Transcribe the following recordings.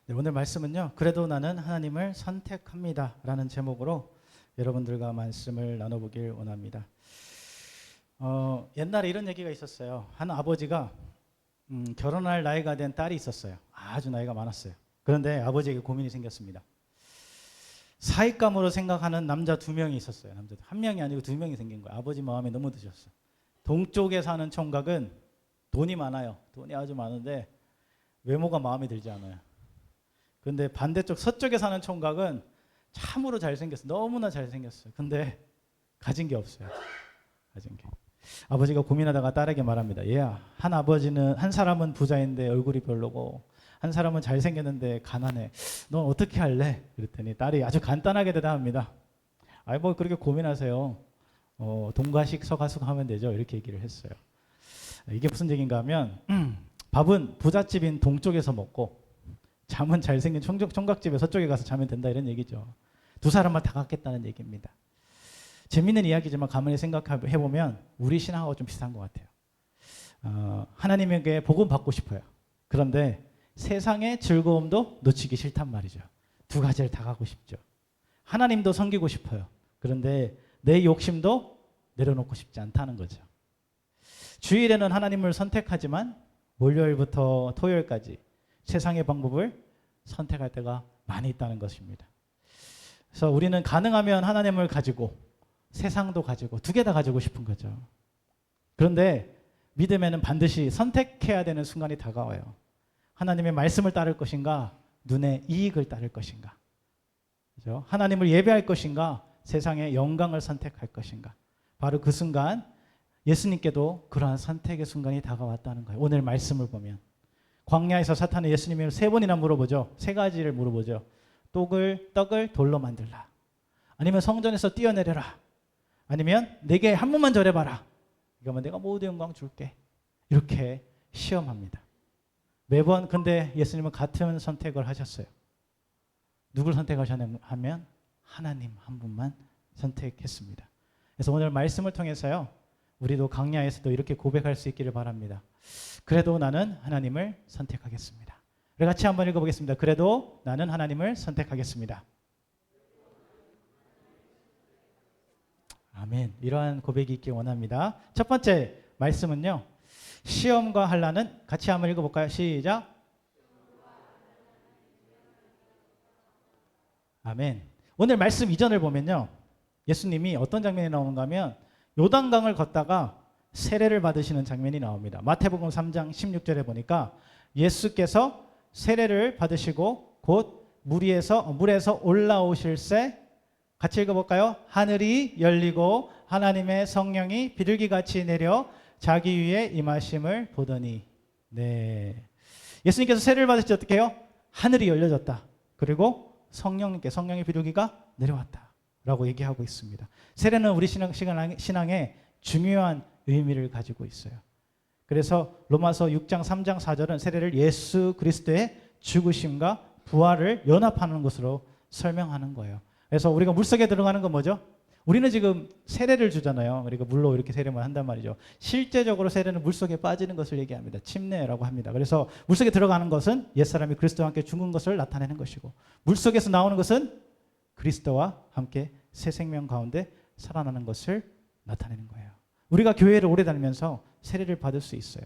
네, 오늘 말씀은요. 그래도 나는 하나님을 선택합니다 라는 제목으로 여러분들과 말씀을 나눠보길 원합니다. 옛날에 이런 얘기가 있었어요. 한 아버지가 결혼할 나이가 된 딸이 있었어요. 아주 나이가 많았어요. 그런데 아버지에게 고민이 생겼습니다. 사익감으로 생각하는 남자 두 명이 있었어요. 남자 한 명이 아니고 두 명이 생긴 거예요. 아버지 마음에 너무 드셨어요. 동쪽에 사는 총각은 돈이 많아요. 돈이 아주 많은데 외모가 마음에 들지 않아요. 근데 반대쪽 서쪽에 사는 총각은 참으로 잘생겼어요. 너무나 잘생겼어요. 근데 가진 게 없어요. 가진 게. 아버지가 고민하다가 딸에게 말합니다. 얘야, 한 사람은 부자인데 얼굴이 별로고 한 사람은 잘생겼는데 가난해. 넌 어떻게 할래? 그랬더니 딸이 아주 간단하게 대답합니다. 아이 뭐 그렇게 고민하세요. 동가식 서가숙 하면 되죠. 이렇게 얘기를 했어요. 이게 무슨 얘기인가 하면 밥은 부잣집인 동쪽에서 먹고 잠은 잘생긴 총각집에 서쪽에 가서 자면 된다 이런 얘기죠. 두 사람만 다 갖겠다는 얘기입니다. 재밌는 이야기지만 가만히 생각해보면 우리 신앙하고 좀 비슷한 것 같아요. 하나님에게 복음 받고 싶어요. 그런데 세상의 즐거움도 놓치기 싫단 말이죠. 두 가지를 다 가고 싶죠. 하나님도 섬기고 싶어요. 그런데 내 욕심도 내려놓고 싶지 않다는 거죠. 주일에는 하나님을 선택하지만 월요일부터 토요일까지 세상의 방법을 선택할 때가 많이 있다는 것입니다. 그래서 우리는 가능하면 하나님을 가지고 세상도 가지고 두 개 다 가지고 싶은 거죠. 그런데 믿음에는 반드시 선택해야 되는 순간이 다가와요. 하나님의 말씀을 따를 것인가, 눈의 이익을 따를 것인가, 그렇죠? 하나님을 예배할 것인가, 세상의 영광을 선택할 것인가. 바로 그 순간 예수님께도 그러한 선택의 순간이 다가왔다는 거예요. 오늘 말씀을 보면 광야에서 사탄은 예수님을 세 번이나 물어보죠. 세 가지를 물어보죠. 떡을 돌로 만들라. 아니면 성전에서 뛰어내려라. 아니면 내게 한 번만 절해봐라. 그러면 내가 모든 영광 줄게. 이렇게 시험합니다. 매번 근데 예수님은 같은 선택을 하셨어요. 누굴 선택하셨냐면 하면 하나님 한 분만 선택했습니다. 그래서 오늘 말씀을 통해서요. 우리도 강야에서도 이렇게 고백할 수 있기를 바랍니다. 그래도 나는 하나님을 선택하겠습니다. 우리 같이 한번 읽어보겠습니다. 그래도 나는 하나님을 선택하겠습니다. 아멘. 이러한 고백이 있길 원합니다. 첫 번째 말씀은요. 시험과 환난은 같이 한번 읽어볼까요? 시작. 아멘. 오늘 말씀 이전을 보면요. 예수님이 어떤 장면이 나오는가 하면 요단강을 걷다가 세례를 받으시는 장면이 나옵니다. 마태복음 3장 16절에 보니까 예수께서 세례를 받으시고 곧 물에서 올라오실새 같이 읽어볼까요? 하늘이 열리고 하나님의 성령이 비둘기같이 내려 자기 위에 임하심을 보더니. 네. 예수님께서 세례를 받으실 때 어떻게 해요? 하늘이 열려졌다. 그리고 성령의 비둘기가 내려왔다 라고 얘기하고 있습니다. 세례는 우리 신앙에 중요한 의미를 가지고 있어요. 그래서 로마서 6장 3장 4절은 세례를 예수 그리스도의 죽으심과 부활을 연합하는 것으로 설명하는 거예요. 그래서 우리가 물속에 들어가는 건 뭐죠? 우리는 지금 세례를 주잖아요. 그러니까 물로 이렇게 세례만 한단 말이죠. 실제적으로 세례는 물속에 빠지는 것을 얘기합니다. 침례라고 합니다. 그래서 물속에 들어가는 것은 옛사람이 그리스도와 함께 죽은 것을 나타내는 것이고 물속에서 나오는 것은 그리스도와 함께 새 생명 가운데 살아나는 것을 나타내는 거예요. 우리가 교회를 오래 다니면서 세례를 받을 수 있어요.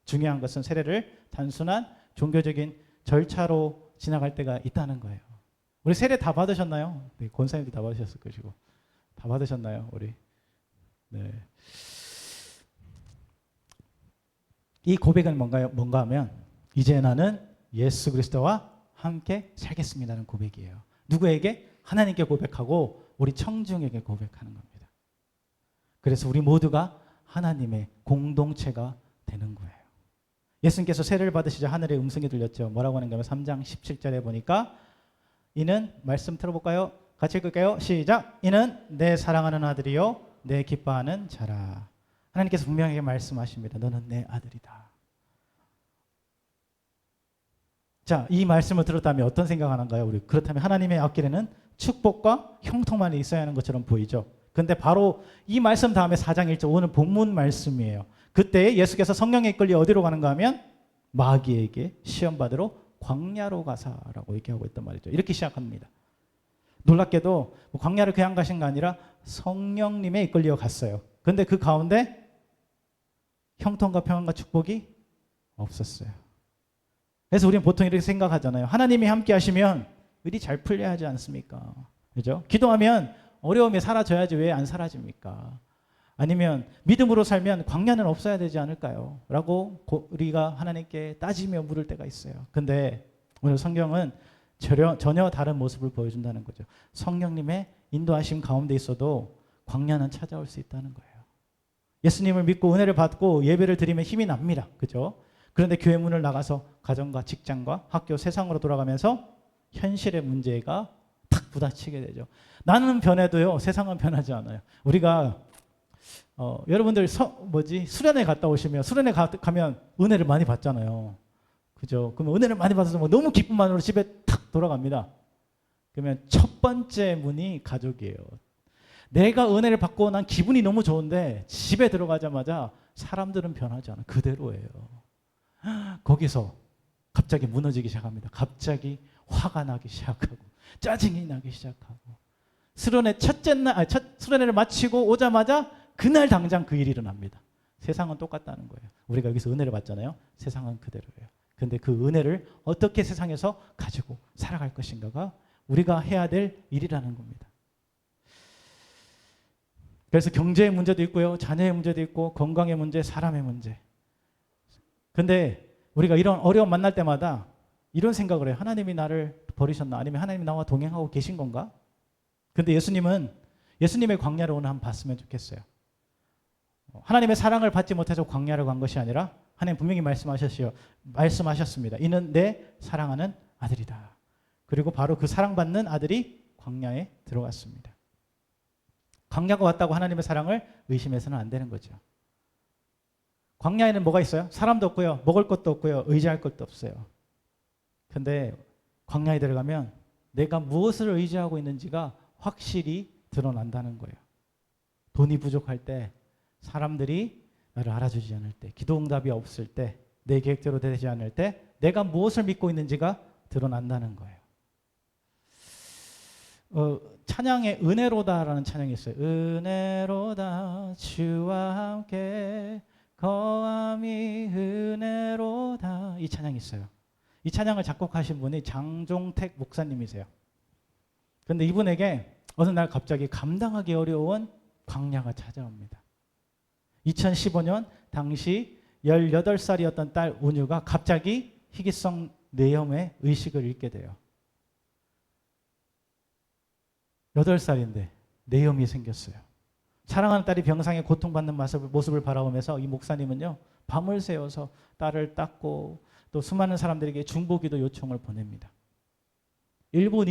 중요한 것은 세례를 단순한 종교적인 절차로 지나갈 때가 있다는 거예요. 우리 세례 다 받으셨나요? 네, 권사님도 다 받으셨을 것이고. 다 받으셨나요? 우리? 네. 이 고백은 뭔가 하면 이제 나는 예수 그리스도와 함께 살겠습니다는 고백이에요. 누구에게? 하나님께 고백하고 우리 청중에게 고백하는 겁니다. 그래서 우리 모두가 하나님의 공동체가 되는 거예요. 예수님께서 세례를 받으시자 하늘의 음성이 들렸죠. 뭐라고 하는가 하면 3장 17절에 보니까 이는 말씀 들어볼까요? 같이 읽을까요? 시작. 이는 내 사랑하는 아들이요 내 기뻐하는 자라. 하나님께서 분명하게 말씀하십니다. 너는 내 아들이다. 자, 이 말씀을 들었다면 어떤 생각하는가요? 우리 그렇다면 하나님의 앞길에는 축복과 형통만 있어야 하는 것처럼 보이죠. 근데 바로 이 말씀 다음에 4장 1절 오늘 본문 말씀이에요. 그때 예수께서 성령에 이끌려 어디로 가는가 하면 마귀에게 시험받으러 광야로 가사라고 얘기하고 있단 말이죠. 이렇게 시작합니다. 놀랍게도 광야를 그냥 가신 거 아니라 성령님에 이끌려 갔어요. 그런데 그 가운데 형통과 평안과 축복이 없었어요. 그래서 우리는 보통 이렇게 생각하잖아요. 하나님이 함께 하시면 일이 잘 풀려야 하지 않습니까? 그죠? 기도하면 어려움이 사라져야지 왜 안 사라집니까? 아니면 믿음으로 살면 광야는 없어야 되지 않을까요? 라고 우리가 하나님께 따지며 물을 때가 있어요. 근데 오늘 성경은 전혀 다른 모습을 보여준다는 거죠. 성령님의 인도하심 가운데 있어도 광야는 찾아올 수 있다는 거예요. 예수님을 믿고 은혜를 받고 예배를 드리면 힘이 납니다. 그죠? 그런데 교회 문을 나가서 가정과 직장과 학교, 세상으로 돌아가면서 현실의 문제가 탁 부딪히게 되죠. 나는 변해도요, 세상은 변하지 않아요. 우리가 여러분들 수련회 갔다 오시면 수련회 가면 은혜를 많이 받잖아요. 그죠? 그러면 은혜를 많이 받아서 너무 기쁜 마음으로 집에 탁 돌아갑니다. 그러면 첫 번째 문이 가족이에요. 내가 은혜를 받고 난 기분이 너무 좋은데 집에 들어가자마자 사람들은 변하지 않아. 그대로예요. 거기서 갑자기 무너지기 시작합니다. 갑자기 화가 나기 시작하고 짜증이 나기 시작하고 수련회 수련회를 마치고 오자마자 그날 당장 그 일이 일어납니다. 세상은 똑같다는 거예요. 우리가 여기서 은혜를 받잖아요. 세상은 그대로예요. 근데 그 은혜를 어떻게 세상에서 가지고 살아갈 것인가가 우리가 해야 될 일이라는 겁니다. 그래서 경제의 문제도 있고요. 자녀의 문제도 있고 건강의 문제, 사람의 문제. 근데 우리가 이런 어려움 만날 때마다 이런 생각을 해요. 하나님이 나를 버리셨나? 아니면 하나님이 나와 동행하고 계신 건가? 근데 예수님은 예수님의 광야를 오늘 한번 봤으면 좋겠어요. 하나님의 사랑을 받지 못해서 광야를 간 것이 아니라 하나님 분명히 말씀하셨습니다. 이는 내 사랑하는 아들이다. 그리고 바로 그 사랑받는 아들이 광야에 들어갔습니다. 광야가 왔다고 하나님의 사랑을 의심해서는 안 되는 거죠. 광야에는 뭐가 있어요? 사람도 없고요. 먹을 것도 없고요. 의지할 것도 없어요. 근데 광야에 들어가면 내가 무엇을 의지하고 있는지가 확실히 드러난다는 거예요. 돈이 부족할 때, 사람들이 나를 알아주지 않을 때, 기도응답이 없을 때, 내 계획대로 되지 않을 때 내가 무엇을 믿고 있는지가 드러난다는 거예요. 찬양에 은혜로다라는 찬양이 있어요. 은혜로다 주와 함께 거함이 은혜로다, 이 찬양이 있어요. 이 찬양을 작곡하신 분이 장종택 목사님이세요. 그런데 이분에게 어느 날 갑자기 감당하기 어려운 광야가 찾아옵니다. 2015년 당시 18살이었던 딸 온유가 갑자기 희귀성 뇌염의 의식을 잃게 돼요. 8살인데 뇌염이 생겼어요. 사랑하는 딸이 병상에 고통받는 모습을 바라보면서 이 목사님은요, 밤을 새워서 딸을 닦고 또 수많은 사람들에게 중보기도 요청을 보냅니다. 1분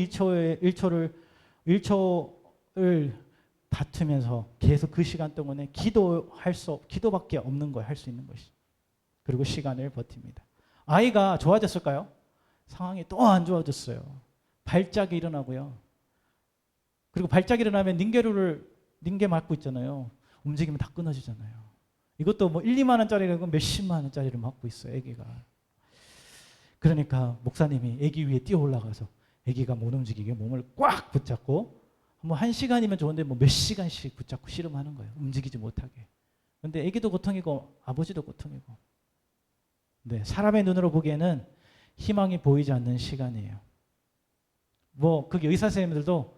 1초를 다투면서 계속 그 시간 동안에 기도밖에 없는 거예요. 할 수 있는 것이. 그리고 시간을 버팁니다. 아이가 좋아졌을까요? 상황이 또 안 좋아졌어요. 발작이 일어나고요. 그리고 발작이 일어나면 닌게 맞고 있잖아요. 움직이면 다 끊어지잖아요. 이것도 뭐 1, 2만 원짜리라고 몇십만 원짜리를 맞고 있어요. 아기가. 그러니까 목사님이 아기 위에 뛰어 올라가서 아기가 못 움직이게 몸을 꽉 붙잡고 뭐 1시간이면 좋은데 뭐 몇 시간씩 붙잡고 씨름하는 거예요. 움직이지 못하게. 근데 아기도 고통이고 아버지도 고통이고. 네, 사람의 눈으로 보기에는 희망이 보이지 않는 시간이에요. 뭐 그게 의사 선생님들도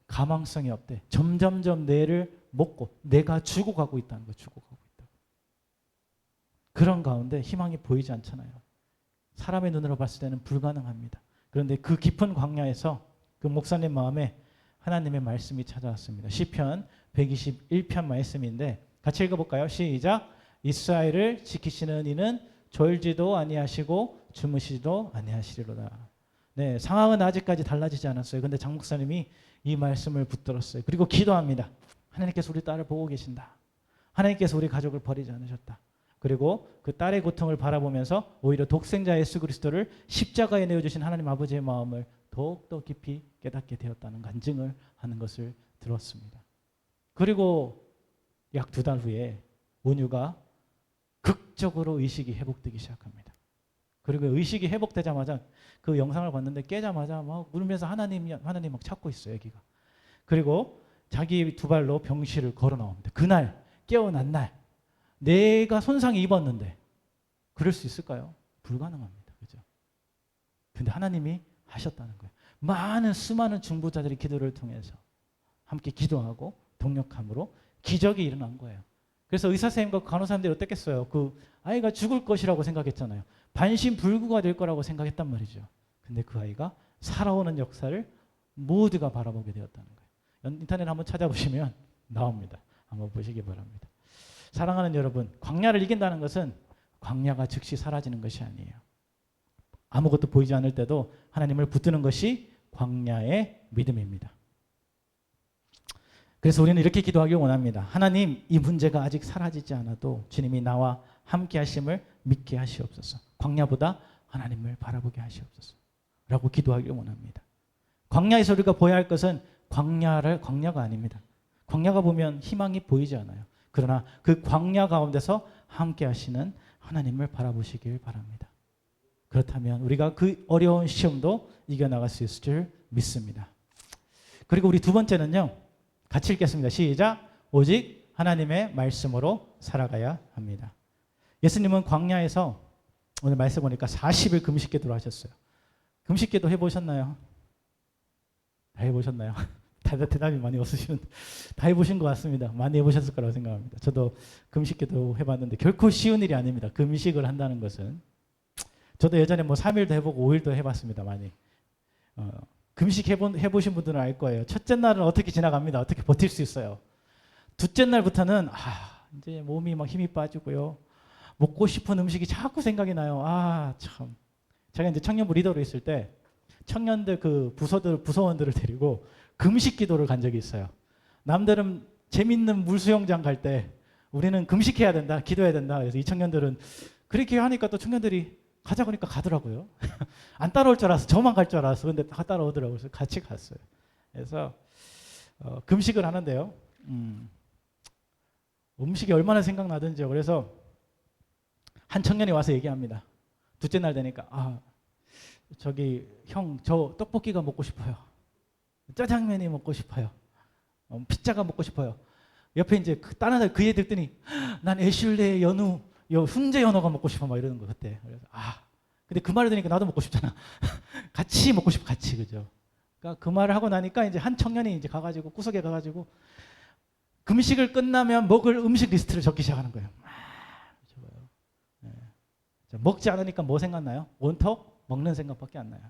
가망성이 없대. 점점점 뇌를 먹고 내가 죽어가고 있다는 거예요. 죽어가고 있다. 그런 가운데 희망이 보이지 않잖아요. 사람의 눈으로 봤을 때는 불가능합니다. 그런데 그 깊은 광야에서 그 목사님 마음에 하나님의 말씀이 찾아왔습니다. 시편 121편 말씀인데 같이 읽어볼까요? 시작. 이스라엘을 지키시는 이는 졸지도 아니하시고 주무시지도 아니하시리로다. 네, 상황은 아직까지 달라지지 않았어요. 그런데 장 목사님이 이 말씀을 붙들었어요. 그리고 기도합니다. 하나님께서 우리 딸을 보고 계신다. 하나님께서 우리 가족을 버리지 않으셨다. 그리고 그 딸의 고통을 바라보면서 오히려 독생자 예수 그리스도를 십자가에 내어주신 하나님 아버지의 마음을 더욱더 깊이 깨닫게 되었다는 간증을 하는 것을 들었습니다. 그리고 약 2달 후에 온유가 극적으로 의식이 회복되기 시작합니다. 그리고 의식이 회복되자마자 그 영상을 봤는데 깨자마자 막 울면서 하나님 막 찾고 있어요, 애기가. 그리고 자기 두 발로 병실을 걸어 나옵니다. 그날 깨어난 날 내가 손상이 입었는데 그럴 수 있을까요? 불가능합니다. 그죠? 근데 하나님이 하셨다는 거예요. 많은 수많은 중보자들이 기도를 통해서 함께 기도하고 동력함으로 기적이 일어난 거예요. 그래서 의사 선생님과 간호사님들이 어땠겠어요? 그 아이가 죽을 것이라고 생각했잖아요. 반신불구가 될 거라고 생각했단 말이죠. 근데 그 아이가 살아오는 역사를 모두가 바라보게 되었다는 거예요. 인터넷 한번 찾아보시면 나옵니다. 한번 보시기 바랍니다. 사랑하는 여러분, 광야를 이긴다는 것은 광야가 즉시 사라지는 것이 아니에요. 아무것도 보이지 않을 때도 하나님을 붙드는 것이 광야의 믿음입니다. 그래서 우리는 이렇게 기도하길 원합니다. 하나님, 이 문제가 아직 사라지지 않아도 주님이 나와 함께 하심을 믿게 하시옵소서. 광야보다 하나님을 바라보게 하시옵소서. 라고 기도하길 원합니다. 광야에서 우리가 보여야 할 것은 광야가 아닙니다. 광야가 보면 희망이 보이지 않아요. 그러나 그 광야 가운데서 함께 하시는 하나님을 바라보시길 바랍니다. 그렇다면 우리가 그 어려운 시험도 이겨나갈 수 있을 줄 믿습니다. 그리고 우리 두 번째는요. 같이 읽겠습니다. 시작. 오직 하나님의 말씀으로 살아가야 합니다. 예수님은 광야에서 오늘 말씀 보니까 40일 금식기도를 하셨어요. 금식기도 해보셨나요? 다 해보셨나요? 다들 대답이 많이 없으시면 다 해보신 것 같습니다. 많이 해보셨을 거라고 생각합니다. 저도 금식기도 해봤는데 결코 쉬운 일이 아닙니다. 금식을 한다는 것은. 저도 예전에 뭐 3일도 해보고 5일도 해봤습니다. 많이. 금식 해보신 분들은 알 거예요. 첫째 날은 어떻게 지나갑니다. 어떻게 버틸 수 있어요. 둘째 날부터는 이제 몸이 막 힘이 빠지고요. 먹고 싶은 음식이 자꾸 생각이 나요. 참. 제가 이제 청년부 리더로 있을 때 청년들 그 부서원들을 데리고 금식 기도를 간 적이 있어요. 남들은 재밌는 물수영장 갈 때 우리는 금식해야 된다, 기도해야 된다. 그래서 이 청년들은 그렇게 하니까 또 청년들이 가자고 하니까 가더라고요. 안 따라올 줄 알았어. 저만 갈 줄 알았어. 근데 다 따라오더라고요. 그래서 같이 갔어요. 그래서 금식을 하는데요. 음식이 얼마나 생각나든지요. 그래서 한 청년이 와서 얘기합니다. 둘째 날 되니까 저기 형, 저 떡볶이가 먹고 싶어요. 짜장면이 먹고 싶어요. 피자가 먹고 싶어요. 옆에 이제 다른 애 그 애 듣더니 난 애슐레 연우 훈제 연어가 먹고 싶어 막 이러는 거 그때. 그래서 근데 그 말을 들으니까 나도 먹고 싶잖아. 같이 먹고 싶어, 같이. 그죠? 그러니까 그 말을 하고 나니까 이제 한 청년이 이제 가가지고 구석에 가가지고 금식을 끝나면 먹을 음식 리스트를 적기 시작하는 거예요. 네. 먹지 않으니까 뭐 생각나요? 온통 먹는 생각밖에 안 나요.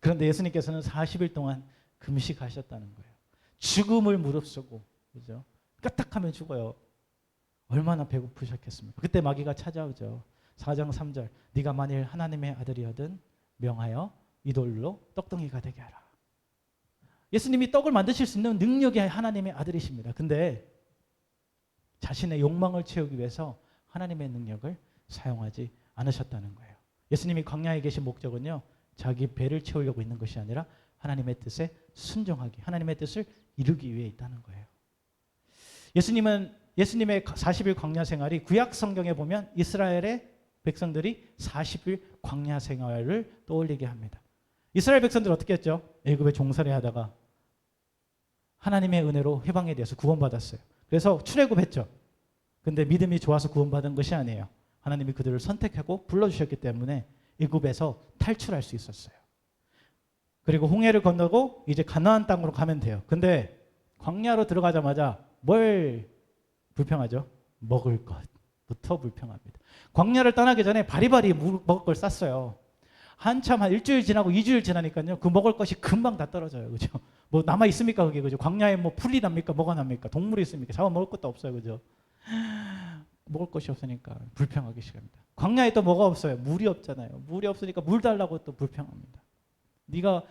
그런데 예수님께서는 40일 동안 금식하셨다는 거예요. 죽음을 무릅쓰고, 그죠? 까딱하면 죽어요. 얼마나 배고프셨겠습니까? 그때 마귀가 찾아오죠. 4장 3절. 네가 만일 하나님의 아들이거든 명하여 이 돌로 떡덩이가 되게 하라. 예수님이 떡을 만드실 수 있는 능력이 하나님의 아들이십니다. 근데 자신의 욕망을 채우기 위해서 하나님의 능력을 사용하지 않으셨다는 거예요. 예수님이 광야에 계신 목적은요. 자기 배를 채우려고 있는 것이 아니라 하나님의 뜻에 순종하기, 하나님의 뜻을 이루기 위해 있다는 거예요. 예수님의 40일 광야 생활이 구약 성경에 보면 이스라엘의 백성들이 40일 광야 생활을 떠올리게 합니다. 이스라엘 백성들 어떻게 했죠? 애굽에 종살이 하다가 하나님의 은혜로 해방에 대해서 구원받았어요. 그래서 출애굽했죠. 근데 믿음이 좋아서 구원받은 것이 아니에요. 하나님이 그들을 선택하고 불러주셨기 때문에 애굽에서 탈출할 수 있었어요. 그리고 홍해를 건너고 이제 가나안 땅으로 가면 돼요. 근데 광야로 들어가자마자 뭘 불평하죠? 먹을 것부터 불평합니다. 광야를 떠나기 전에 바리바리 먹을 걸 쌌어요. 한참 한 일주일 지나고 2주일 지나니까요. 그 먹을 것이 금방 다 떨어져요. 그죠? 뭐 남아 있습니까? 그게 그죠? 광야에 뭐 풀이 납니까? 뭐가 납니까? 동물이 있습니까? 잡아 먹을 것도 없어요. 그죠? 먹을 것이 없으니까 불평하기 시작합니다. 광야에 또 뭐가 없어요? 물이 없잖아요. 물이 없으니까 물 달라고 또 불평합니다. 네가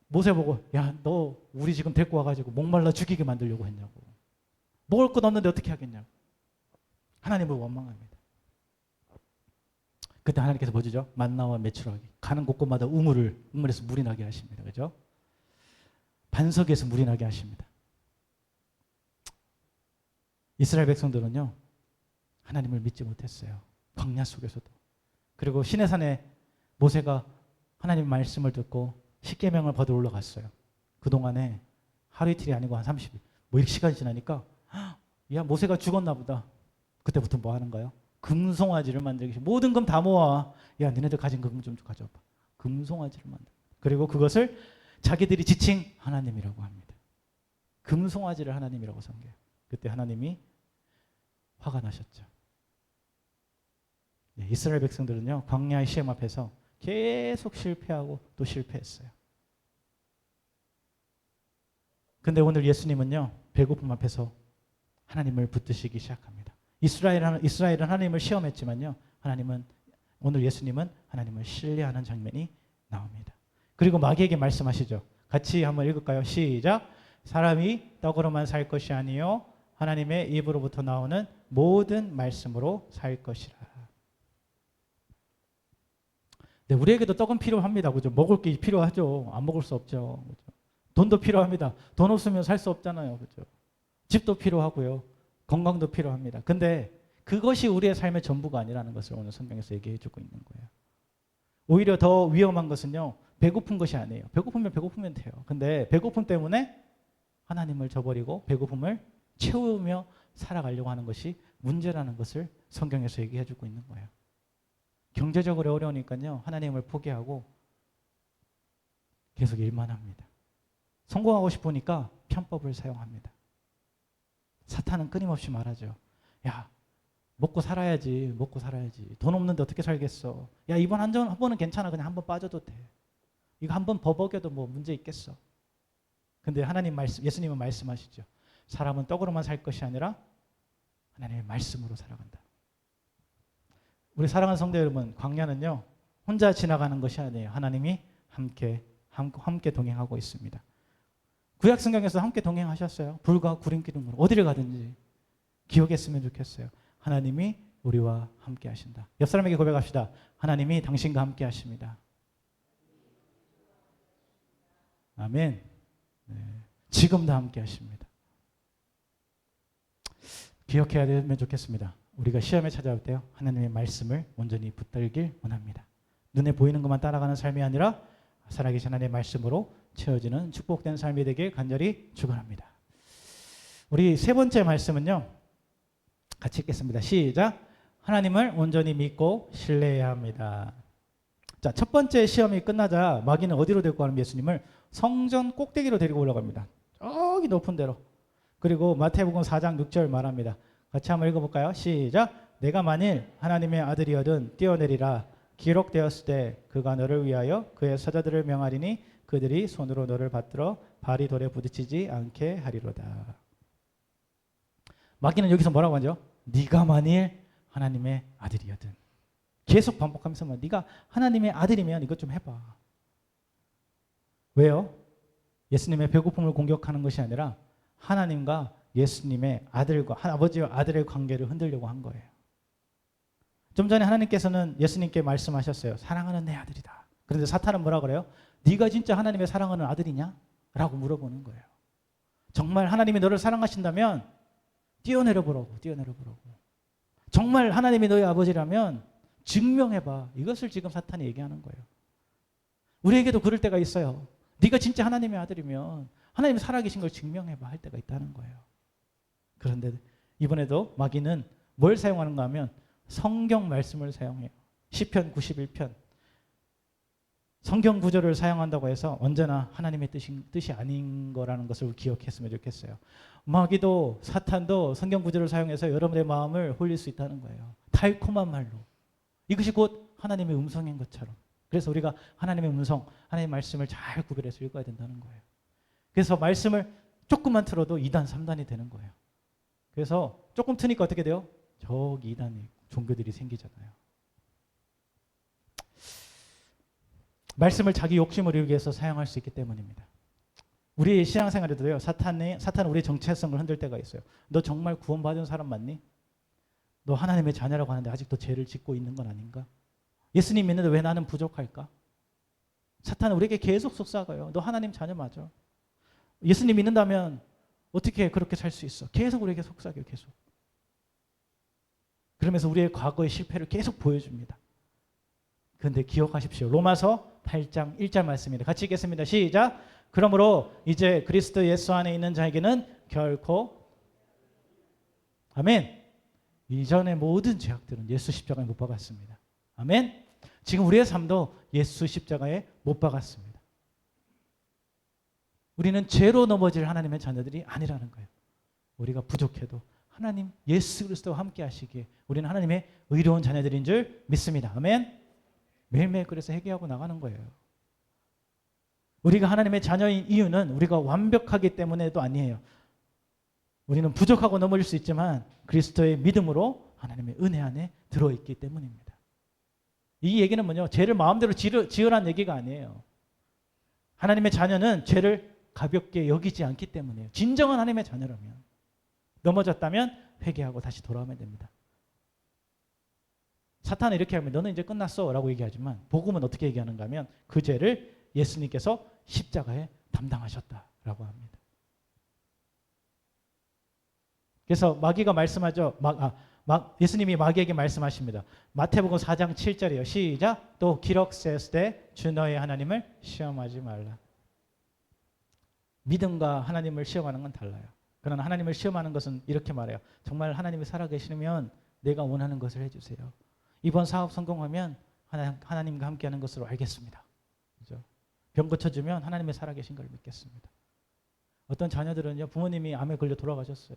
모세 보고 야, 너 우리 지금 데리고 와가지고 목말라 죽이게 만들려고 했냐고. 먹을 것 없는데 어떻게 하겠냐고. 하나님을 원망합니다. 그때 하나님께서 뭐 주죠? 만나와 메추라기. 가는 곳곳마다 우물에서 물이 나게 하십니다. 그죠? 반석에서 물이 나게 하십니다. 이스라엘 백성들은요. 하나님을 믿지 못했어요. 광야 속에서도. 그리고 시내산에 모세가 하나님 말씀을 듣고 십계명을 받으러 올라갔어요. 그동안에 하루 이틀이 아니고 한 30일 뭐 이렇게 시간이 지나니까 야 모세가 죽었나 보다. 그때부터 뭐 하는가요? 금송아지를 만들기 시작. 모든 금 다 모아. 야 니네들 가진 금 좀 가져와봐. 금송아지를 만들. 그리고 그것을 자기들이 지칭 하나님이라고 합니다. 금송아지를 하나님이라고 섬겨요. 그때 하나님이 화가 나셨죠. 네, 이스라엘 백성들은요 광야의 시험 앞에서 계속 실패하고 또 실패했어요. 근데 오늘 예수님은요 배고픔 앞에서 하나님을 붙드시기 시작합니다. 이스라엘은 하나님을 시험했지만요 하나님은 오늘 예수님은 하나님을 신뢰하는 장면이 나옵니다. 그리고 마귀에게 말씀하시죠. 같이 한번 읽을까요? 시작. 사람이 떡으로만 살 것이 아니요 하나님의 입으로부터 나오는 모든 말씀으로 살 것이라. 네, 우리에게도 떡은 필요합니다. 그죠? 먹을 게 필요하죠. 안 먹을 수 없죠. 그죠? 돈도 필요합니다. 돈 없으면 살 수 없잖아요. 그죠? 집도 필요하고요. 건강도 필요합니다. 근데 그것이 우리의 삶의 전부가 아니라는 것을 오늘 성경에서 얘기해 주고 있는 거예요. 오히려 더 위험한 것은요. 배고픈 것이 아니에요. 배고프면 돼요. 근데 배고픔 때문에 하나님을 저버리고 배고픔을 채우며 살아가려고 하는 것이 문제라는 것을 성경에서 얘기해 주고 있는 거예요. 경제적으로 어려우니까요. 하나님을 포기하고 계속 일만 합니다. 성공하고 싶으니까 편법을 사용합니다. 사탄은 끊임없이 말하죠. 야, 먹고 살아야지. 돈 없는데 어떻게 살겠어. 야, 이번 한 번은 괜찮아. 그냥 한 번 빠져도 돼. 이거 한 번 버벅여도 뭐 문제 있겠어. 근데 예수님은 말씀하시죠. 사람은 떡으로만 살 것이 아니라 하나님의 말씀으로 살아간다. 우리 사랑하는 성도 여러분, 광야는요. 혼자 지나가는 것이 아니에요. 하나님이 함께 동행하고 있습니다. 구약 성경에서 함께 동행하셨어요. 불과 구름기둥으로 어디를 가든지 기억했으면 좋겠어요. 하나님이 우리와 함께 하신다. 옆 사람에게 고백합시다. 하나님이 당신과 함께 하십니다. 아멘. 네. 지금도 함께 하십니다. 기억해야 되면 좋겠습니다. 우리가 시험에 찾아올 때요. 하나님의 말씀을 온전히 붙들길 원합니다. 눈에 보이는 것만 따라가는 삶이 아니라 살아계신 하나님의 말씀으로 채워지는 축복된 삶이 되길 간절히 축원합니다. 우리 세 번째 말씀은요. 같이 읽겠습니다. 시작. 하나님을 온전히 믿고 신뢰해야 합니다. 자, 첫 번째 시험이 끝나자 마귀는 어디로 데리고 가는 예수님을 성전 꼭대기로 데리고 올라갑니다. 저기 높은 데로. 그리고 마태복음 4장 6절 말합니다. 같이 한번 읽어볼까요? 시작. 내가 만일 하나님의 아들이어든 뛰어내리라. 기록되었을 때 그가 너를 위하여 그의 사자들을 명하리니 그들이 손으로 너를 받들어 발이 돌에 부딪히지 않게 하리로다. 마귀는 여기서 뭐라고 하죠? 네가 만일 하나님의 아들이어든. 계속 반복하면서 네가 하나님의 아들이면 이것 좀 해봐. 왜요? 예수님의 배고픔을 공격하는 것이 아니라 하나님과 예수님의 아버지와 아들의 관계를 흔들려고 한 거예요. 좀 전에 하나님께서는 예수님께 말씀하셨어요. 사랑하는 내 아들이다. 그런데 사탄은 뭐라 그래요? 네가 진짜 하나님의 사랑하는 아들이냐? 라고 물어보는 거예요. 정말 하나님이 너를 사랑하신다면 뛰어내려 보라고. 정말 하나님이 너의 아버지라면 증명해봐. 이것을 지금 사탄이 얘기하는 거예요. 우리에게도 그럴 때가 있어요. 네가 진짜 하나님의 아들이면 하나님이 살아계신 걸 증명해봐 할 때가 있다는 거예요. 그런데 이번에도 마귀는 뭘 사용하는가 하면 성경 말씀을 사용해요. 시편 91편. 성경 구절을 사용한다고 해서 언제나 하나님의 뜻이 아닌 거라는 것을 기억했으면 좋겠어요. 마귀도 사탄도 성경 구절을 사용해서 여러분의 마음을 홀릴 수 있다는 거예요. 달콤한 말로. 이것이 곧 하나님의 음성인 것처럼. 그래서 우리가 하나님의 음성, 하나님의 말씀을 잘 구별해서 읽어야 된다는 거예요. 그래서 말씀을 조금만 틀어도 2단, 3단이 되는 거예요. 그래서 조금 트니까 어떻게 돼요? 저기 2단이 종교들이 생기잖아요. 말씀을 자기 욕심을 이루기 위해서 사용할 수 있기 때문입니다. 우리의 신앙생활에도요. 사탄은 우리의 정체성을 흔들 때가 있어요. 너 정말 구원받은 사람 맞니? 너 하나님의 자녀라고 하는데 아직도 죄를 짓고 있는 건 아닌가? 예수님 믿는데 왜 나는 부족할까? 사탄은 우리에게 계속 속삭여요. 너 하나님 자녀 맞아. 예수님 믿는다면 어떻게 그렇게 살 수 있어? 계속 우리에게 속삭여요. 계속. 그러면서 우리의 과거의 실패를 계속 보여줍니다. 그런데 기억하십시오. 로마서 8장 1절 말씀입니다. 같이 읽겠습니다. 시작. 그러므로 이제 그리스도 예수 안에 있는 자에게는 결코 아멘. 이전의 모든 죄악들은 예수 십자가에 못 박았습니다. 아멘. 지금 우리의 삶도 예수 십자가에 못 박았습니다. 우리는 죄로 넘어질 하나님의 자녀들이 아니라는 거예요. 우리가 부족해도 하나님 예수 그리스도와 함께 하시기에 우리는 하나님의 의로운 자녀들인 줄 믿습니다. 아멘. 매일매일 그래서 회개하고 나가는 거예요. 우리가 하나님의 자녀인 이유는 우리가 완벽하기 때문에도 아니에요. 우리는 부족하고 넘어질 수 있지만 그리스도의 믿음으로 하나님의 은혜 안에 들어있기 때문입니다. 이 얘기는 뭐냐? 죄를 마음대로 지으라는 얘기가 아니에요. 하나님의 자녀는 죄를 가볍게 여기지 않기 때문이에요. 진정한 하나님의 자녀라면 넘어졌다면 회개하고 다시 돌아오면 됩니다. 사탄은 이렇게 하면 너는 이제 끝났어 라고 얘기하지만 복음은 어떻게 얘기하는가 하면 그 죄를 예수님께서 십자가에 담당하셨다라고 합니다. 그래서 마귀가 말씀하죠. 예수님이 마귀에게 말씀하십니다. 마태복음 4장 7절이에요. 시작. 또 기록되었을 주 너의 하나님을 시험하지 말라. 믿음과 하나님을 시험하는 건 달라요. 그러나 하나님을 시험하는 것은 이렇게 말해요. 정말 하나님이 살아계시면 내가 원하는 것을 해주세요. 이번 사업 성공하면 하나님과 함께하는 것으로 알겠습니다. 그죠? 병 고쳐주면 하나님의 살아계신 걸 믿겠습니다. 어떤 자녀들은요, 부모님이 암에 걸려 돌아가셨어요.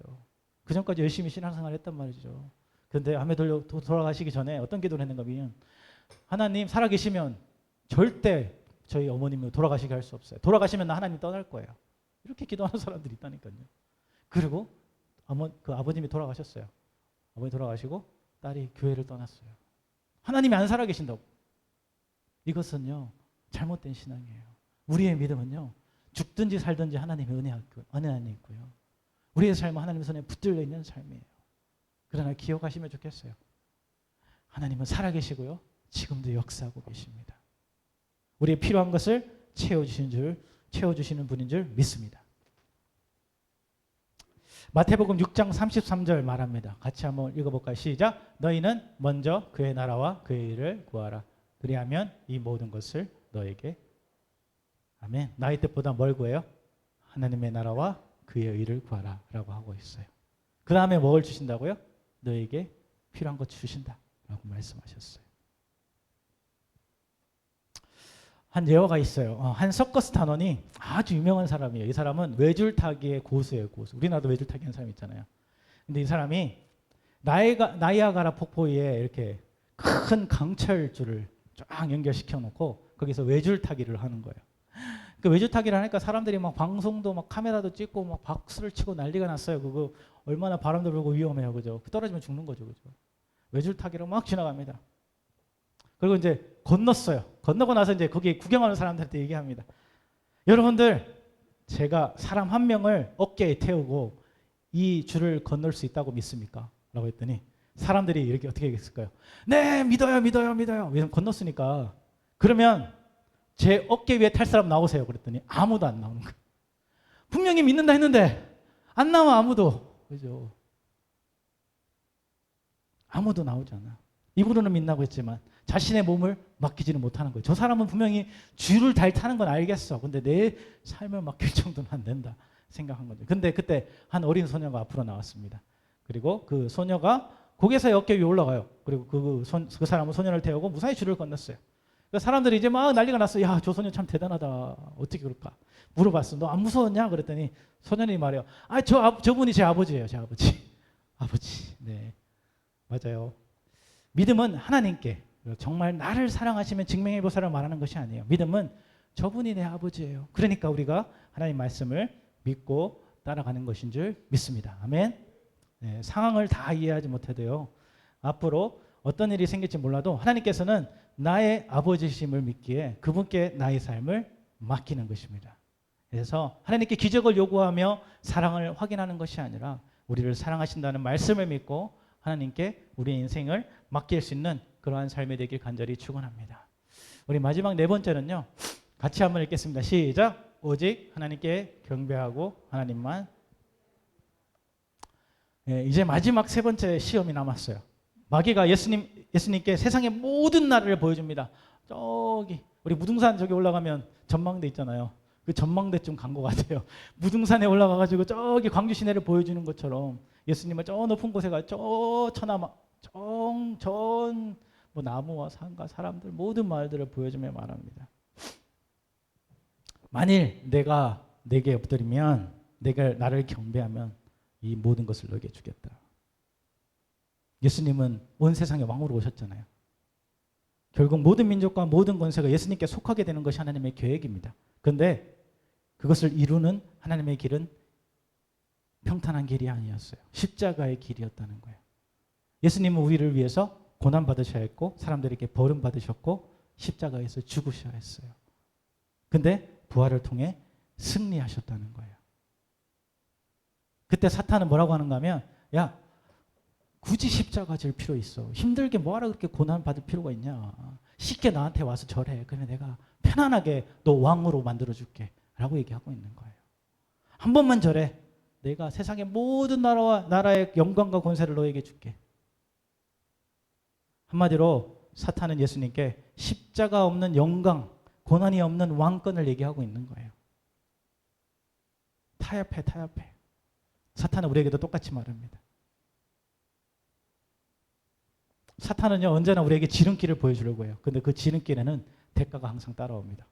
그 전까지 열심히 신앙생활을 했단 말이죠. 그런데 암에 걸려 돌아가시기 전에 어떤 기도를 했는가 하면 하나님 살아계시면 절대 저희 어머님을 돌아가시게 할 수 없어요. 돌아가시면 나 하나님 떠날 거예요. 이렇게 기도하는 사람들이 있다니까요. 그리고 그 아버님이 돌아가셨어요. 아버님 돌아가시고 딸이 교회를 떠났어요. 하나님이 안 살아계신다고. 이것은요 잘못된 신앙이에요. 우리의 믿음은요 죽든지 살든지 하나님의 은혜 안에 있고요. 우리의 삶은 하나님의 손에 붙들려 있는 삶이에요. 그러나 기억하시면 좋겠어요. 하나님은 살아계시고요. 지금도 역사하고 계십니다. 우리의 필요한 것을 채워주시는 분인 줄 믿습니다. 마태복음 6장 33절 말합니다. 같이 한번 읽어볼까요? 시작. 너희는 먼저 그의 나라와 그의 일을 구하라. 그리하면 이 모든 것을 너에게 아멘. 나의 뜻보다 뭘 구해요? 하나님의 나라와 그의 의를 구하라 라고 하고 있어요. 그 다음에 뭘 주신다고요? 너에게 필요한 것 주신다 라고 말씀하셨어요. 한 예화가 있어요. 한 서커스 단원이 아주 유명한 사람이에요. 이 사람은 외줄타기의 고수예요. 고수. 우리나라도 외줄타기 하는 사람 있잖아요. 근데 이 사람이 나이아가라 폭포 위에 이렇게 큰 강철줄을 쫙 연결시켜 놓고 거기서 외줄타기를 하는 거예요. 그 외줄타기를 하니까 사람들이 막 방송도 막 카메라도 찍고 막 박수를 치고 난리가 났어요. 그거 얼마나 바람도 불고 위험해요. 그죠? 떨어지면 죽는 거죠. 그죠? 외줄타기로 막 지나갑니다. 그리고 이제 건넜어요. 건너고 나서 이제 거기 구경하는 사람들한테 얘기합니다. 여러분들, 제가 사람 한 명을 어깨에 태우고 이 줄을 건널 수 있다고 믿습니까? 라고 했더니 사람들이 이렇게 어떻게 얘기했을까요? 네, 믿어요. 왜냐면 건넜으니까. 그러면 제 어깨 위에 탈 사람 나오세요. 그랬더니 아무도 안 나오는 거예요. 분명히 믿는다 했는데 안 나와 아무도. 그죠? 아무도 나오지 않아. 입으로는 믿는다고 했지만 자신의 몸을 맡기지는 못하는 거예요. 저 사람은 분명히 줄을 달 타는 건 알겠어. 근데 내 삶을 맡길 정도는 안 된다 생각한 거죠. 근데 그때 한 어린 소녀가 앞으로 나왔습니다. 그리고 그 소녀가 고개서 어깨 위에 올라가요. 그리고 그 사람은 소녀를 태우고 무사히 줄을 건넜어요. 사람들이 이제 막 난리가 났어요. 야, 저 소녀 참 대단하다. 어떻게 그럴까? 물어봤어. 너 안 무서웠냐? 그랬더니 소년이 말해요. 저분이 제 아버지예요. 제 아버지. 아버지. 네, 맞아요. 믿음은 하나님께 정말 나를 사랑하시면 증명해보사를 말하는 것이 아니에요. 믿음은 저분이 내 아버지예요. 그러니까 우리가 하나님 말씀을 믿고 따라가는 것인 줄 믿습니다. 아멘. 네, 상황을 다 이해하지 못해도요. 앞으로 어떤 일이 생길지 몰라도 하나님께서는 나의 아버지심을 믿기에 그분께 나의 삶을 맡기는 것입니다. 그래서 하나님께 기적을 요구하며 사랑을 확인하는 것이 아니라 우리를 사랑하신다는 말씀을 믿고 하나님께 우리의 인생을 맡길 수 있는 그러한 삶이 되길 간절히 축원합니다. 우리 마지막 네 번째는요. 같이 한번 읽겠습니다. 시작. 오직 하나님께 경배하고 하나님만. 이제 마지막 세 번째 시험이 남았어요. 마귀가 예수님께 세상의 모든 나라를 보여줍니다. 저기 우리 무등산 저기 올라가면 전망대 있잖아요. 그 전망대쯤 간 것 같아요. 무등산에 올라가가지고 저기 광주 시내를 보여주는 것처럼 예수님은 저 높은 곳에 가 저 천하마 전 뭐 나무와 산과 사람들 모든 말들을 보여주며 말합니다. 만일 내가 내게 엎드리면 내가 나를 경배하면 이 모든 것을 너에게 주겠다. 예수님은 온 세상의 왕으로 오셨잖아요. 결국 모든 민족과 모든 권세가 예수님께 속하게 되는 것이 하나님의 계획입니다. 그런데 그것을 이루는 하나님의 길은 평탄한 길이 아니었어요. 십자가의 길이었다는 거예요. 예수님은 우리를 위해서 고난받으셔야 했고 사람들에게 버림받으셨고 십자가에서 죽으셔야 했어요. 근데 부활을 통해 승리하셨다는 거예요. 그때 사탄은 뭐라고 하는가 하면 야 굳이 십자가 질 필요 있어. 힘들게 뭐하러 그렇게 고난받을 필요가 있냐. 쉽게 나한테 와서 절해. 그러면 내가 편안하게 너 왕으로 만들어줄게 라고 얘기하고 있는 거예요. 한 번만 절해. 내가 세상의 모든 나라의 영광과 권세를 너에게 줄게. 한마디로 사탄은 예수님께 십자가 없는 영광, 고난이 없는 왕권을 얘기하고 있는 거예요. 타협해. 사탄은 우리에게도 똑같이 말합니다. 사탄은요 언제나 우리에게 지름길을 보여주려고 해요. 근데 그 지름길에는 대가가 항상 따라옵니다.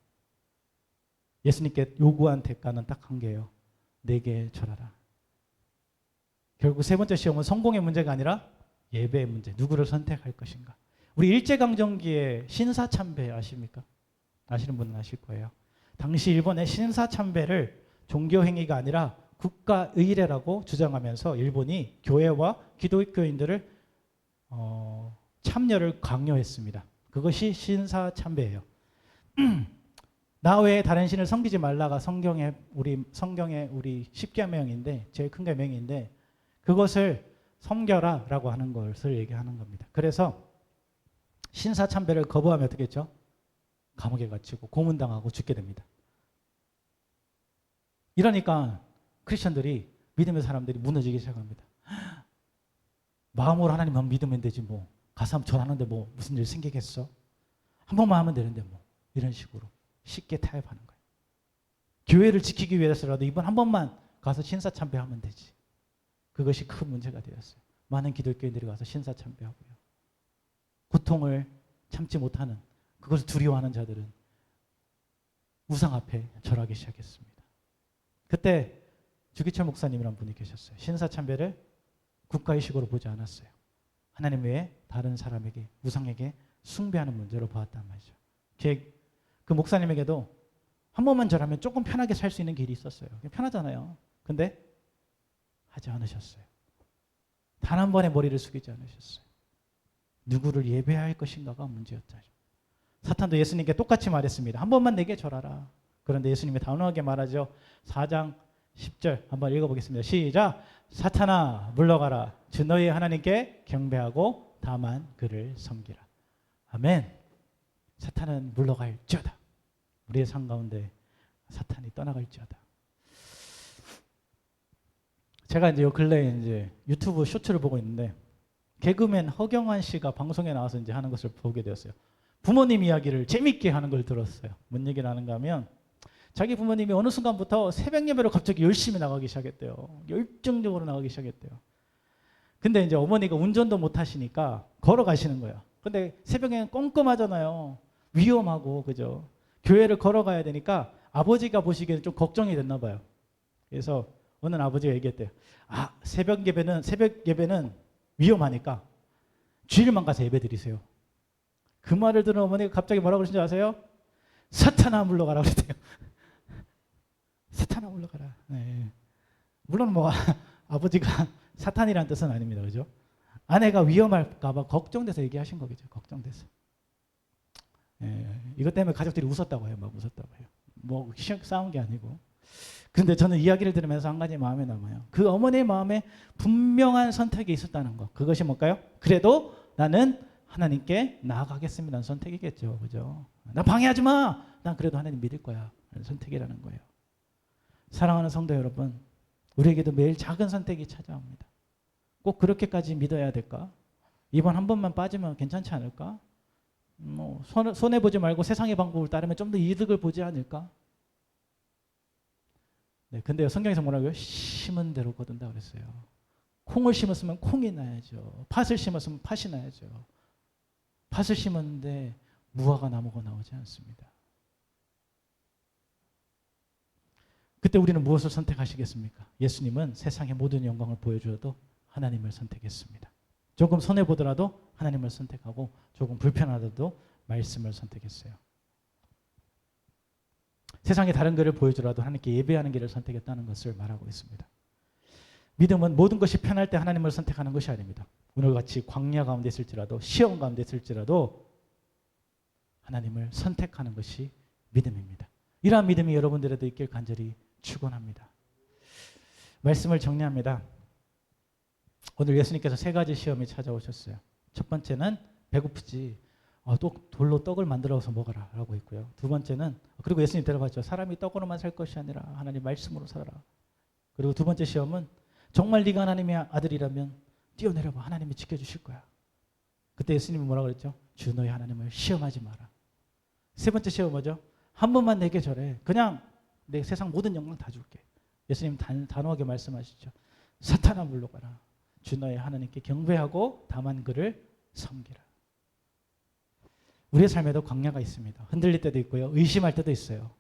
예수님께 요구한 대가는 딱 한 개예요. 내게 절하라. 결국 세 번째 시험은 성공의 문제가 아니라 예배의 문제. 누구를 선택할 것인가. 우리 일제강점기에 신사참배 아십니까? 아시는 분은 아실 거예요. 당시 일본의 신사참배를 종교행위가 아니라 국가의례라고 주장하면서 일본이 교회와 기독교인들을 참여를 강요했습니다. 그것이 신사참배예요. 나 외에 다른 신을 섬기지 말라가 성경의 우리 10계명인데 제일 큰 계명인데 그것을 섬겨라라고 하는 것을 얘기하는 겁니다. 그래서 신사참배를 거부하면 어떻게 했죠? 감옥에 갇히고 고문당하고 죽게 됩니다. 이러니까 크리스천들이 믿음의 사람들이 무너지기 시작합니다. 마음으로 하나님만 믿으면 되지 뭐 가서 한번 절하는데 뭐 무슨 일 생기겠어? 한 번만 하면 되는데 뭐 이런 식으로 쉽게 타협하는 거예요. 교회를 지키기 위해서라도 이번 한 번만 가서 신사참배하면 되지. 그것이 큰 문제가 되었어요. 많은 기독교인들이 가서 신사참배하고요. 고통을 참지 못하는 그것을 두려워하는 자들은 우상 앞에 절하기 시작했습니다. 그때 주기철 목사님이라는 분이 계셨어요. 신사참배를 국가의식으로 보지 않았어요. 하나님 외에 다른 사람에게 우상에게 숭배하는 문제로 보았단 말이죠. 그 목사님에게도 한 번만 절하면 조금 편하게 살 수 있는 길이 있었어요. 편하잖아요. 근데 하지 않으셨어요. 단 한 번의 머리를 숙이지 않으셨어요. 누구를 예배할 것인가가 문제였죠. 사탄도 예수님께 똑같이 말했습니다. 한 번만 내게 절하라. 그런데 예수님이 단호하게 말하죠. 4장 10절 한번 읽어보겠습니다. 시작. 사탄아 물러가라. 주 너희 하나님께 경배하고 다만 그를 섬기라. 아멘. 사탄은 물러갈지어다. 우리의 삶 가운데 사탄이 떠나갈지어다. 제가 이제 요 근래에 이제 유튜브 쇼츠를 보고 있는데 개그맨 허경환 씨가 방송에 나와서 이제 하는 것을 보게 되었어요. 부모님 이야기를 재밌게 하는 걸 들었어요. 뭔 얘기를 하는가 하면 자기 부모님이 어느 순간부터 새벽 예배로 갑자기 열심히 나가기 시작했대요. 열정적으로 나가기 시작했대요. 근데 이제 어머니가 운전도 못 하시니까 걸어가시는 거예요. 근데 새벽에는 꼼꼼하잖아요. 위험하고 그죠. 교회를 걸어가야 되니까 아버지가 보시기에는 좀 걱정이 됐나 봐요. 그래서 어느 아버지가 얘기했대요. 아, 새벽 예배는 위험하니까 주일만 가서 예배 드리세요. 그 말을 들은 어머니가 갑자기 뭐라고 그러신지 아세요? 사탄아 물러가라 그랬대요. 사탄아 물러가라. 네. 물론 뭐 아버지가 사탄이라는 뜻은 아닙니다. 그죠? 아내가 위험할까 봐 걱정돼서 얘기하신 거겠죠. 걱정돼서. 이것 때문에 가족들이 웃었다고 해요. 막 웃었다고 해요. 뭐 싸운 게 아니고. 근데 저는 이야기를 들으면서 한 가지 마음에 남아요. 그 어머니의 마음에 분명한 선택이 있었다는 거. 그것이 뭘까요? 그래도 나는 하나님께 나아가겠습니다는 선택이겠죠. 그죠? 나 방해하지 마. 난 그래도 하나님 믿을 거야. 선택이라는 거예요. 사랑하는 성도 여러분, 우리에게도 매일 작은 선택이 찾아옵니다. 꼭 그렇게까지 믿어야 될까? 이번 한 번만 빠지면 괜찮지 않을까? 손해 보지 말고 세상의 방법을 따르면 좀 더 이득을 보지 않을까? 네, 근데요 성경에서 뭐라고요? 심은 대로 거둔다 그랬어요. 콩을 심었으면 콩이 나야죠. 팥을 심었으면 팥이 나야죠. 팥을 심었는데 무화과 나무가 나오지 않습니다. 그때 우리는 무엇을 선택하시겠습니까? 예수님은 세상의 모든 영광을 보여주어도 하나님을 선택했습니다. 조금 손해보더라도 하나님을 선택하고 조금 불편하더라도 말씀을 선택했어요. 세상의 다른 것을 보여주라도 하나님께 예배하는 길을 선택했다는 것을 말하고 있습니다. 믿음은 모든 것이 편할 때 하나님을 선택하는 것이 아닙니다. 오늘같이 광야 가운데 있을지라도 시험 가운데 있을지라도 하나님을 선택하는 것이 믿음입니다. 이러한 믿음이 여러분들에도 있길 간절히 축원합니다. 말씀을 정리합니다. 오늘 예수님께서 세 가지 시험이 찾아오셨어요. 첫 번째는 배고프지 또 돌로 떡을 만들어서 먹어라 라고 했고요. 두 번째는 그리고 예수님 대답하죠. 사람이 떡으로만 살 것이 아니라 하나님 말씀으로 살아라. 그리고 두 번째 시험은 정말 네가 하나님의 아들이라면 뛰어내려봐. 하나님이 지켜주실 거야. 그때 예수님이 뭐라고 그랬죠? 주 너의 하나님을 시험하지 마라. 세 번째 시험은 뭐죠? 한 번만 내게 절해. 그냥 내 세상 모든 영광 다 줄게. 예수님 단호하게 말씀하시죠. 사탄아 물러가라. 주 너의 하나님께 경배하고 다만 그를 섬기라. 우리의 삶에도 광야가 있습니다. 흔들릴 때도 있고요. 의심할 때도 있어요.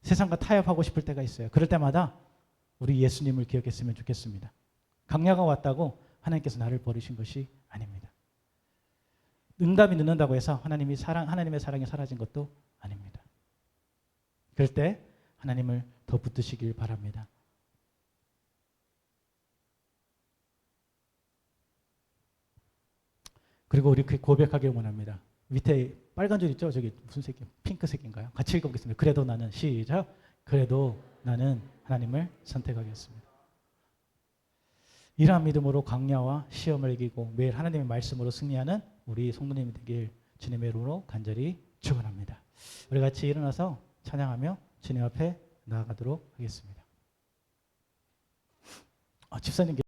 세상과 타협하고 싶을 때가 있어요. 그럴 때마다 우리 예수님을 기억했으면 좋겠습니다. 광야가 왔다고 하나님께서 나를 버리신 것이 아닙니다. 응답이 늦는다고 해서 하나님의 사랑이 사라진 것도 아닙니다. 그럴 때 하나님을 더 붙드시길 바랍니다. 그리고 우리 고백하길 원합니다. 밑에 빨간 줄 있죠? 저기 무슨 색이 핑크색인가요? 같이 읽어보겠습니다. 그래도 나는 시작. 그래도 나는 하나님을 선택하겠습니다. 이러한 믿음으로 광야와 시험을 이기고 매일 하나님의 말씀으로 승리하는 우리 성도님이 되길 주님의 이름으로 간절히 축원합니다. 우리 같이 일어나서 찬양하며 주님 앞에 나아가도록 하겠습니다. 집사님